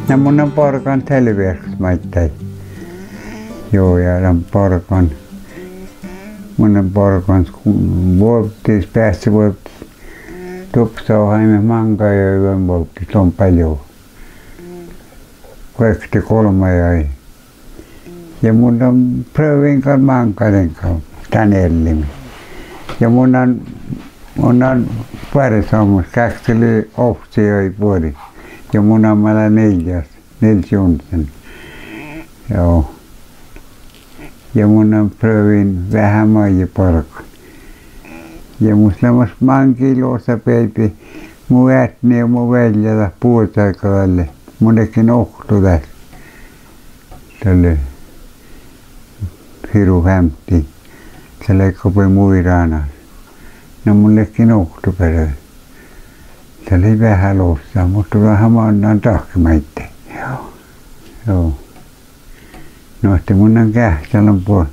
Ja mun on porkan selviäksi maittain. Joo, ja tämän porkan. Mun on porkan vuottis päässä vuottis. Tupsoo haimme manka ja yön vuottis on paljon. Kuekti 3 jäi. Ja mun on prövinkaan mankaden kanssa tänne. Ja mun on pärisammus, 2 optioita vuodessa. Ja mun on meillä 4, Nils Jonsson. Joo. Ja mun on prövin vähän maijapalkan. Ja mun semmois mankilossa peipi mun ätni ja mun veljellä puoltaikalle. Mun ekin ohtu tässä. Tälle hiru hämti. Se leikkopi muiraana. No mun ekin ohtu perä. Se oli vähän lossa, mutta vähän mannan tahkimaitte. Joo. No sitten mun on kähtälän puolella.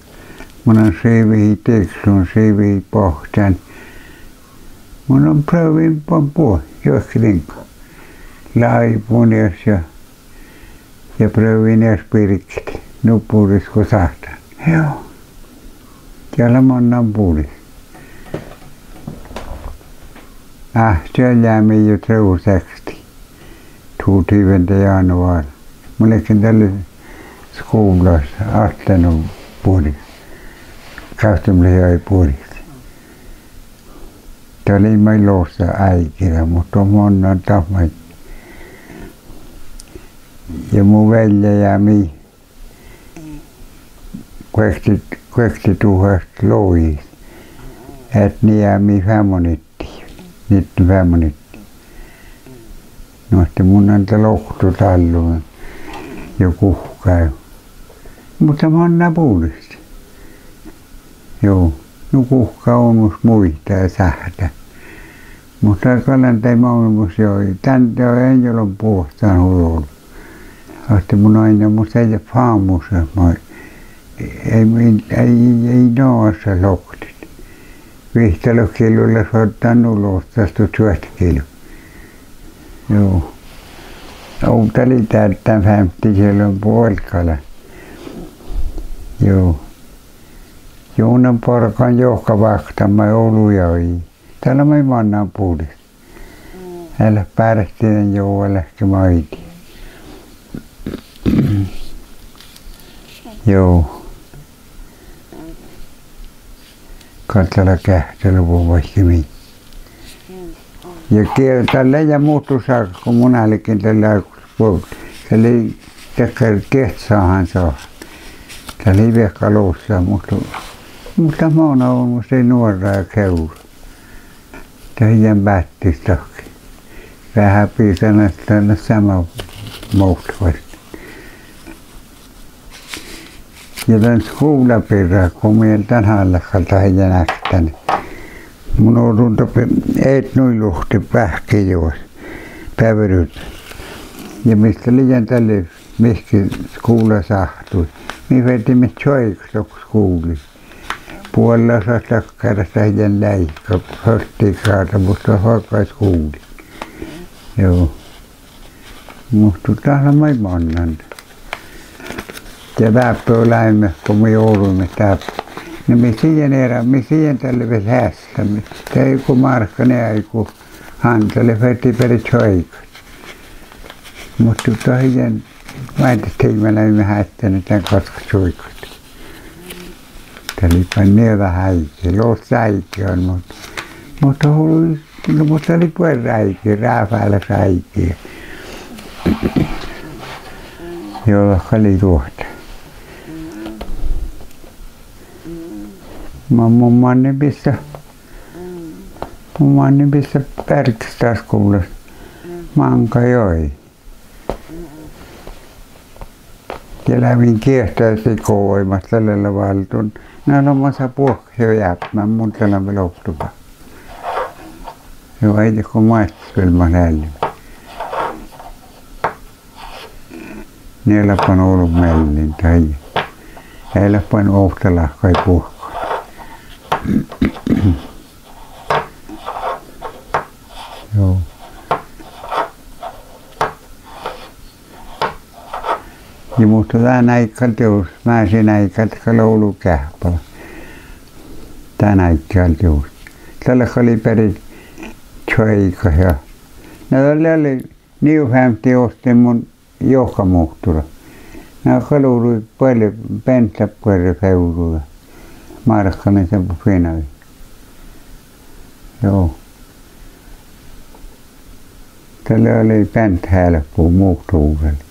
Mun on siiviä tekslun, siiviä pohtan. Mun on prövin puolella, johonkin. Laipunees ja prövin ees pirkit. Nuppuris kun sahtan. Joo. Täällä mannan puolis. Siellä me jo treuseksti. 20. januari. Mullekin tälle skolassa Attenut puolis. Kastumlia ei puolis. Tämä oli meillä äikirä, mutta on monen tapmat. Ja mun velje ja mi. Kuekti tuhasta lois. Et niä mi fämonitti. Nyt fämonitti. No sitten mun on te lohtu talluun. Joku käy. Mutta mä oon napuudesta. Joo. No kuhka on mus muista ja sähtä. Mutta kalantai maailmus joi. Tänne on enjolon puhtaan huolella. Sitten mun aina musta ei faamussa. Ei noassa lohtit. Vihtelökilulla soittaa nulostastu 20 kilo. Joo. Outali täyttää 50 kilon puolkalla. Joo. Juunan porkan johka vahtama oluja oli. Täällä mä mannaan puolesta. Älä päästinen joo lähti maiti. Joo. Katsella kähtely voi vaikka mihin. Ja tällä ja muuttu saakka, kun munallekin tällä puolella. Se oli tekkär kehtsaahan saa. Tämä oli vekka loussa, mutta mä oon ollut se nuora ja keura. Tämä päättistäkin. Vähän piisana tänne sama muuttuvat. Ja tämän skuulaperää, kun minä tänään lähkalta heidän nähtänyt. Mun on runtopi, et noin luhti pähkijuos, päiväryt. Ja mistä liian tälle, mihki skuula sahtui. Minä vetimme tjoikstoksi skuuli. Puolella saa takkara heidän läikka, hörttikraata, mutta hoikai skuuli. Joo. Mutta täällä mä ei mannan. Ja täppö läimme, kun me jouduimme täppö. No me siihen tälle vielä hästämme. Tämä ei kun markkane ei kun hantale veti peri tjoikat. Mutta tohjen mainittiin me läimme hästänyt tämän koska tjoikat. Tämä oli vain niitä häikki, loos häikki on, mutta oli puoli häikki, rääfäällä häikki. Jolla oli tuota. Mun manni missä Pärkistaskuulassa manka joi. Ja lävin kiehtäisi kovoimassa tällä valtuun. Näin on massa puhkio jääpmään, mun tällä vielä ohtuva. Joo, ei kun maistusvelma näille. Niillä on ollut mellin tai heillä on ohtella kai puhkio. Joo. Ja mutta tämän aikaan teos, mä sen aikaan, että laulu kähpala. Tämän aikaan teos. Tällä oli perin tjoika ja näillä oli niuhäm teosten mun johkamuhtura. Nämä kalurui paljon pentä puolella feuruja. Markkanen sen puhuinavi. Joo. Tällä oli pentä helppua muhtuudella.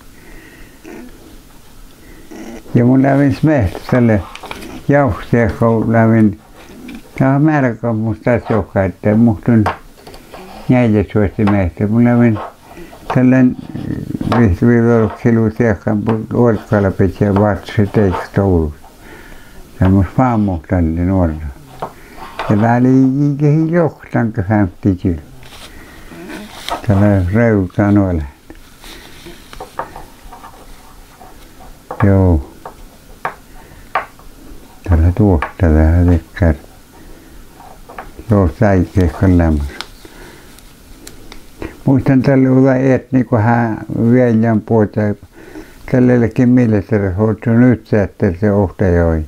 Ja mun lävin smehtä tälle jauhtiekko lävin. Tämä on märkä musta joka, että muhtun näitä suosti mehtä. Mun lävin tällainen 5 kiloa tiekkaan olkalla pitää vatsi teiksi toulussa. Semmos vaamuhtalle nuorta. Ja väliin ikähin johtanka 50 kiloa. Tällä reutaan ole. Joo. Tällä tuosta vähän tekkää. Joo, säikeekään lämmössä. Muistan tällä olla etni, kun hän veljän puolta. Tällekin military hoitu nyt se, että se ohtajoi.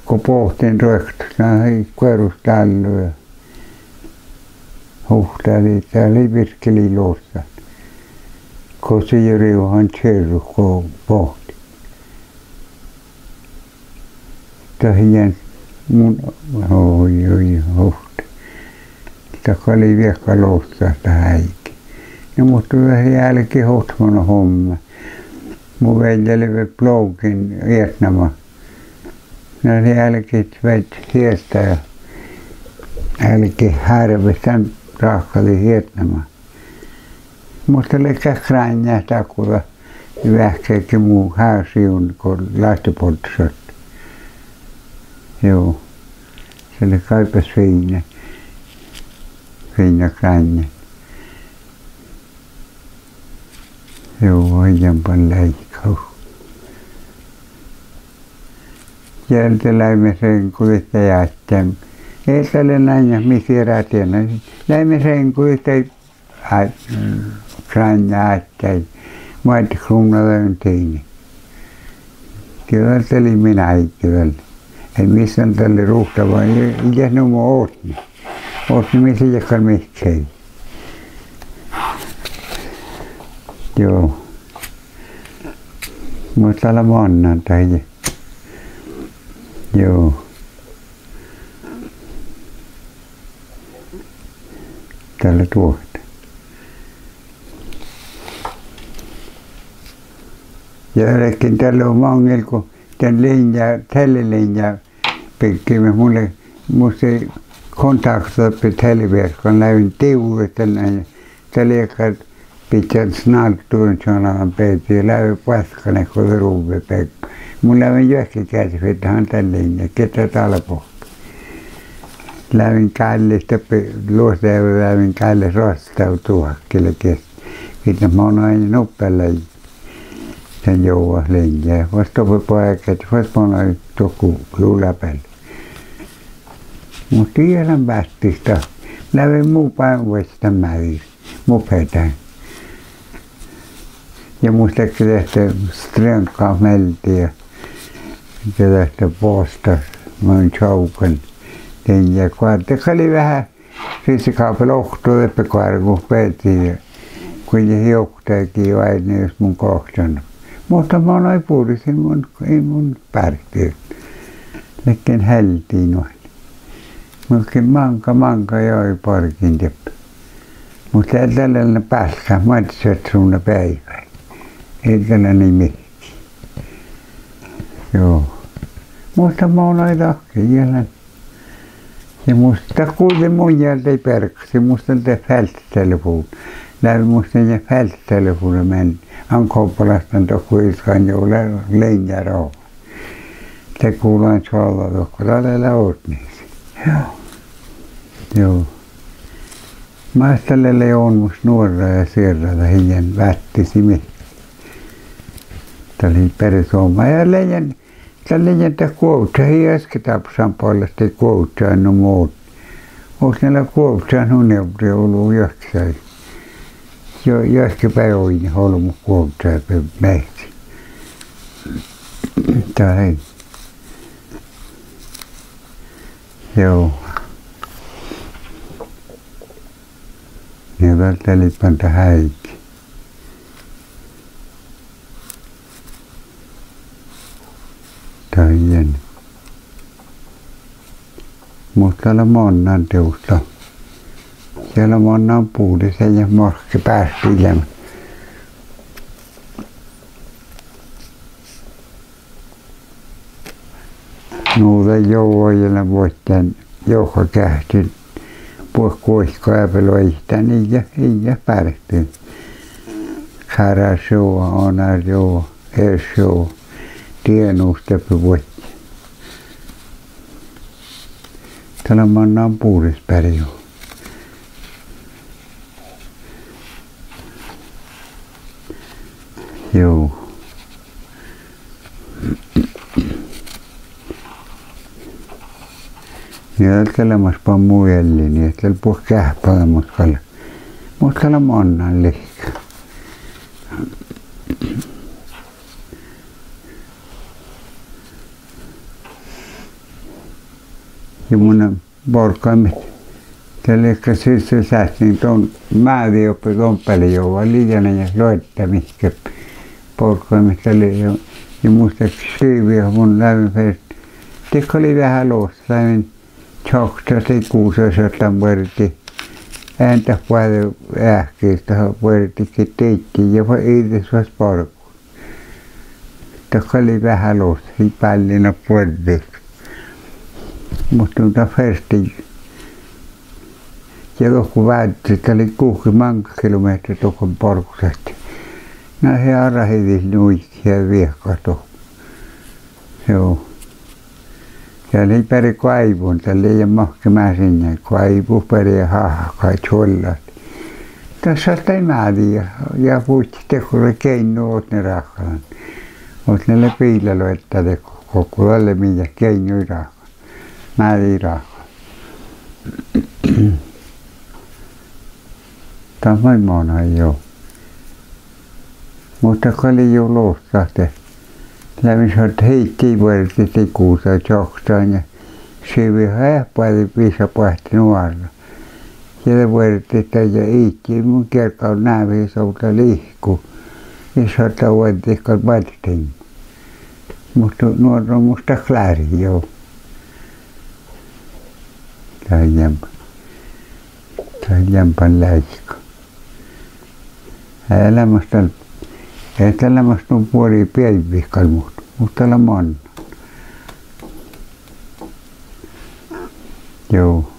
Kun pohtin röhtä, hän kueruställyä. Huhtali, täällä virkeli luossa. Kun siiriuhan tjerru, kun pohti. Tähän mun, oi, huhti. Tämä oli viekka luossa tähän. Ja mutta vähän jälkeen hohtmana homma. Mun veljeli blogin Vietnama. Nämä jälkeen veit hiestä ja jälkeen härvestän raakali Vietnama. Mutta oli käkränjä takuva vähkeekin muu häysiun, kun lähtöpolttisot. Joo. Se oli kaipas viina kränjä. Joo, aiempan leikkaus. Sieltä läimeseen kuljettajatteen. Ei tälle näin, missä rätiänä. Läimeseen kuljettajat kränjä ättäin. Maita kruunalainen teini. Kyllä tälle minä kyllä. Ei missään tälle ruuhta, vaan ei numo ootni. Ootni missä jakkaan mihkei. Joo. Mutta täällä mannan tai. Joo. Täällä tuohta. Ja jälkeen täällä on mangel, kun tämän linjaa, tälle linjaa pikkimme mulle kontakta på televerkon lävin tiuuteen näin. Tällä pitää snaltuun jonain peitiin läpi paskane kun ruuve pekka. Mun lävin johonkin käsivetähän tälle linjaa, ketä talpo. Lävin kallista luosteella lävin kallis rostautua kyllä kestä. Sitten mä oon aina nopealla sen jouva linjaa. Vastopi poikat, vasta mä oon toku luulapäällä. Mutta tiedän päästistä. Lävin muu päivästä määrä. Mupetaan. Ja muistakin tästä stränkaa melti ja tästä postas. Mä oon chaukan. Ja kuitenkin oli vähän fysikaapel ohtua epäkoira kun petiin. Kun je hiuktaakin aina jos mun kohtaan. Mutta mä oon puolisin mun pärkkiä. Lekin hältiin noin. Mutta manka joi parkin teppä. Mutta tällainen päskä, mä etsin sunna päivä. Ei tällainen mikki. Joo. Mutta mä oon aina jälleen. Ja musta kuitenkin mun jältä ei perkasi. Musta on te fälttelefon. Lähden musta ne fälttelefon men ankooppalastan tokku iskan jo lenjäroo. Se kuulaan suolla tokku tällä ootniisi. Joo. Joo. Maistallelle on musta nuorra ja sierralla hien vättisi mihin. Tämä oli perusoma. Ja leijän, tämä leijän tämä kuoutsa, ei äsken tapsan puolesta kuoutsa no muut. Olisi näillä kuoutsa nuneuvri ollut johonkin. Johonkin päiväin holmu kuoutsa mehti. Tai joo. Ja välttälippäntä häikki. Tai jännä. Mutta täällä monnan teusta. Siellä monnan puudisen ja morkki päästi ilman. Nuuta jouojilla vuotten jouha kähti. Puh kuihko äpelöihtä, niin ja päätty. Karasjoa, onarjoa, ersjoa, tienuustepi vuotti. Täällä mannaan puudispärijo. Joo. Ja tällä maspa mujelli, niin tällä puh kähpää mutkalla. Mutkalla monnan lihkä. Ja mun porkaimet. Tällä ehkä syyssä säästin tuon määvi oppi tuon päälle jo, vaan liian ja loittaa mihkä porkaimet tälle jo. Ja musta syyviä mun lävin fest. Tikka oli vähän loosta lävin. Tjohta se kuusosatan vuorti. Ääntä paljon ähkeistä vuortikin teikki ja itse vas porku. Tikka oli vähän loosta, ei pällina vuorti. Mutta tuota festi. Ja tohku väitti, että oli 60 kilometriä tuohon porkusesta. No he arahidis nuikkia viekka tuohon. Joo. Ja oli peri kaivun, tälle ei mahkemään sinne. Kaivu peri ja hahkai tjollat. Tässä ei määriä. Ja puhutti tekolle keinu oot ne rahkaan. Oot ne piilalo, että te koko tälle minä keinu rahkaan. Määri rahkaan. Tämä on mona joo. Mutta oli jo loostahte. Lämmin heitti vuorti tikuusa johtaan ja syvi häppäili viisa pahti nuorella. Siellä vuorti ja iitti mun kerkaan näin souta liikkuu. Ja saattaa vuorti kalbattiin. Mutta nuorella on musta kläri joo. Tai jämpän läikka. Elämästä on puoli päivihkal mutta täällä on. Joo.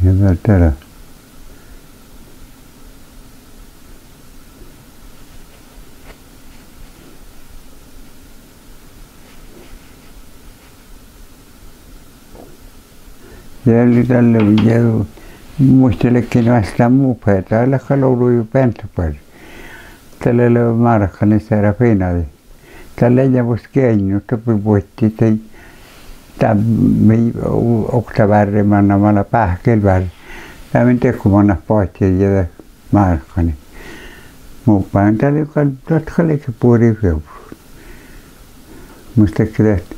Hyvä terä. Siellä tälle ja muistelekin vasta muupäin. Täällä kalulu jo pentupäin. Tällä ei ole markkani saada finaali. Tällä ei ole keinu, topi vuotti. Tämä oktavärrimanna malla pähkelvärri. Tämä on tekumana pohti ja markkani. Muupäin täällä jotka liikaa puoli vielä. Muistatko että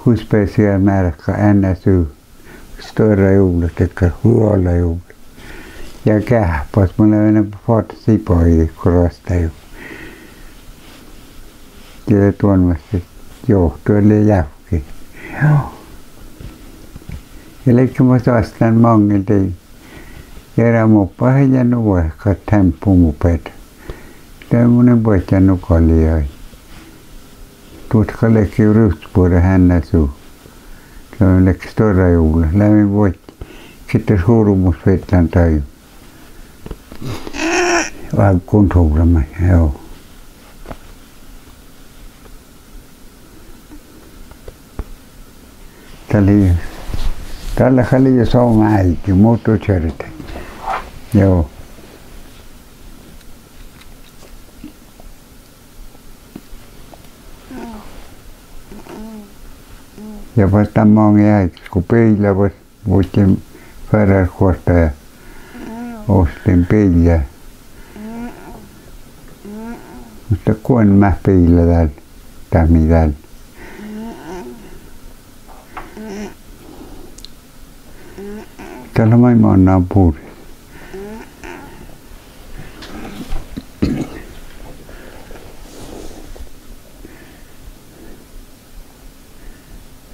huispeisiä märkkä ennäsyy. Stora juhla, tekä huola juhla. Ja kähpas, mulla on enää fått sipoja korasta ju. Ja tuonmasti johtuille jähki. Joo. Ja liikki mä saastan mangilta. Ja muppa heidän nuohka tempumupet. Tämmönen poikja nukali jäi. Tuotka leikki ryhtpuuden hännä suu. Se on leikki stora juhla. Lämmin voitti. Sitten suurumusvetlan tai. Vaan kuntouramme, joo. Tällä oli jo sama äiti, moottorkörte. Joo. Ja vasta många äiti, kun peillä voitin Färjärkuosta ja ostin peiliä. Mutta kun mä peillä täällä, tämi täällä. Täällä maailma on puhdas.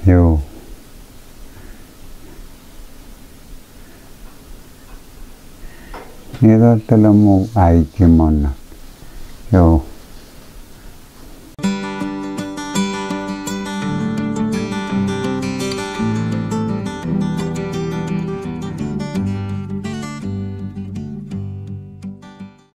Joo. Niin täällä muu äiti monna. Joo.